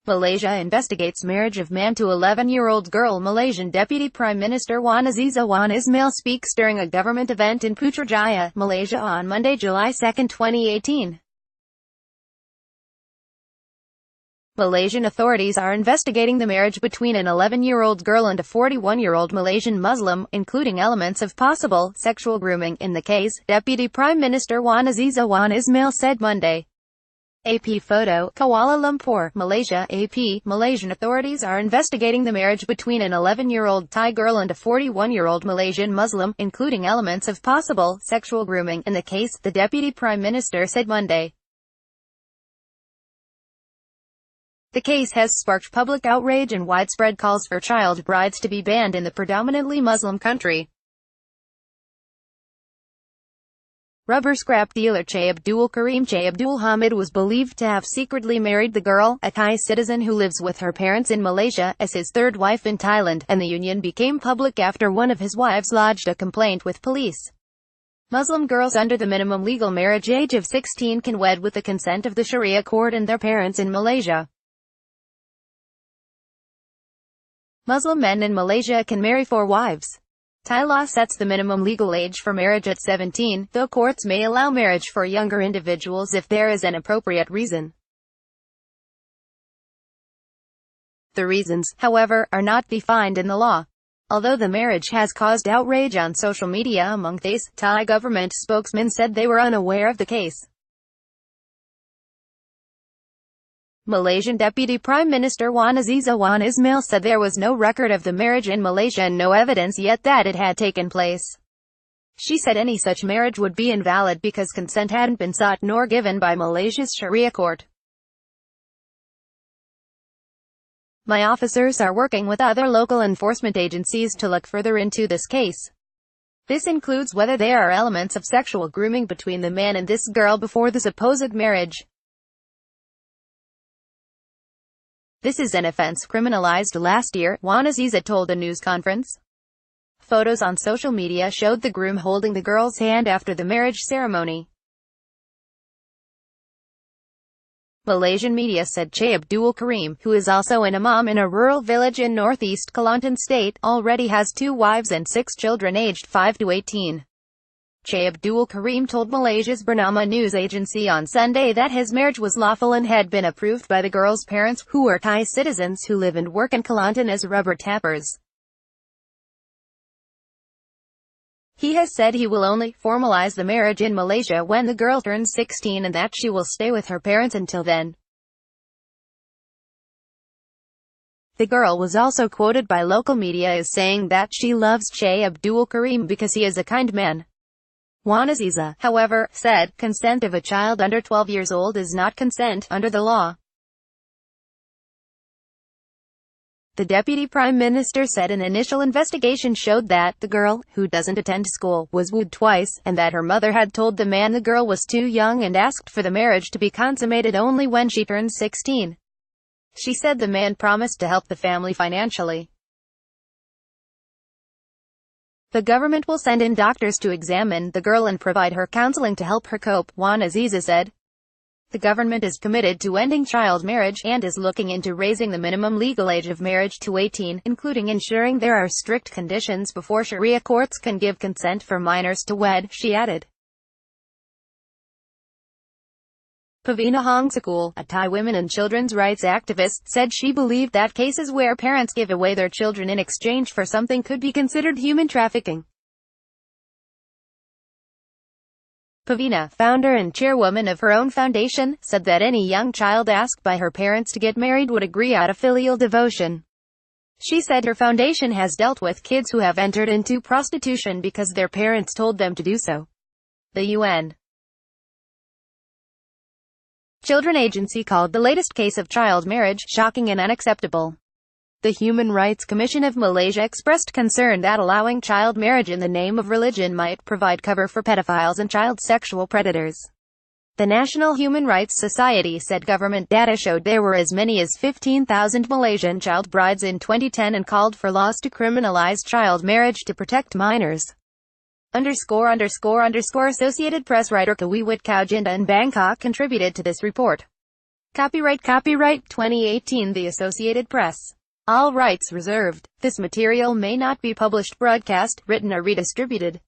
Malaysia investigates marriage of man to 11-year-old girl. Malaysian Deputy Prime Minister Wan Azizah Wan Ismail speaks during a government event in Putrajaya, Malaysia on Monday, July 2, 2018. Malaysian authorities are investigating the marriage between an 11-year-old girl and a 41-year-old Malaysian Muslim, including elements of possible sexual grooming in the case, Deputy Prime Minister Wan Azizah Wan Ismail said Monday. AP photo, Kuala Lumpur, Malaysia. AP, Malaysian authorities are investigating the marriage between an 11-year-old Thai girl and a 41-year-old Malaysian Muslim, including elements of possible sexual grooming in the case, the Deputy Prime Minister said Monday. The case has sparked public outrage and widespread calls for child brides to be banned in the predominantly Muslim country. Rubber scrap dealer Che Abdul Karim Che Abdul Hamid was believed to have secretly married the girl, a Thai citizen who lives with her parents in Malaysia, as his third wife in Thailand, and the union became public after one of his wives lodged a complaint with police. Muslim girls under the minimum legal marriage age of 16 can wed with the consent of the Sharia court and their parents in Malaysia. Muslim men in Malaysia can marry 4 wives. Thai law sets the minimum legal age for marriage at 17, though courts may allow marriage for younger individuals if there is an appropriate reason. The reasons, however, are not defined in the law. Although the marriage has caused outrage on social media among Thai government spokesmen said they were unaware of the case. Malaysian Deputy Prime Minister Wan Azizah Wan Ismail said there was no record of the marriage in Malaysia and no evidence yet that it had taken place. She said any such marriage would be invalid because consent hadn't been sought nor given by Malaysia's Sharia court. My officers are working with other local enforcement agencies to look further into this case. This includes whether there are elements of sexual grooming between the man and this girl before the supposed marriage. This is an offense criminalized last year, Wan Azizah told a news conference. Photos on social media showed the groom holding the girl's hand after the marriage ceremony. Malaysian media said Che Abdul Karim, who is also an imam in a rural village in northeast Kelantan state, already has 2 wives and 6 children aged 5 to 18. Che Abdul Karim told Malaysia's Bernama news agency on Sunday that his marriage was lawful and had been approved by the girl's parents, who are Thai citizens who live and work in Kelantan as rubber tappers. He has said he will only formalize the marriage in Malaysia when the girl turns 16 and that she will stay with her parents until then. The girl was also quoted by local media as saying that she loves Che Abdul Karim because he is a kind man. Wan Azizah, however, said, consent of a child under 12 years old is not consent under the law. The Deputy Prime Minister said an initial investigation showed that the girl, who doesn't attend school, was wooed twice, and that her mother had told the man the girl was too young and asked for the marriage to be consummated only when she turned 16. She said the man promised to help the family financially. The government will send in doctors to examine the girl and provide her counseling to help her cope, Wan Azizah said. The government is committed to ending child marriage, and is looking into raising the minimum legal age of marriage to 18, including ensuring there are strict conditions before Sharia courts can give consent for minors to wed, she added. Pavina Hongsakul, a Thai women and children's rights activist, said she believed that cases where parents give away their children in exchange for something could be considered human trafficking. Pavina, founder and chairwoman of her own foundation, said that any young child asked by her parents to get married would agree out of filial devotion. She said her foundation has dealt with kids who have entered into prostitution because their parents told them to do so. The UN Children Agency called the latest case of child marriage shocking and unacceptable. The Human Rights Commission of Malaysia expressed concern that allowing child marriage in the name of religion might provide cover for pedophiles and child sexual predators. The National Human Rights Society said government data showed there were as many as 15,000 Malaysian child brides in 2010 and called for laws to criminalize child marriage to protect minors. Associated Press writer Kawiwit Kaujinda in Bangkok contributed to this report. Copyright 2018 The Associated Press. All rights reserved. This material may not be published, broadcast, written or redistributed.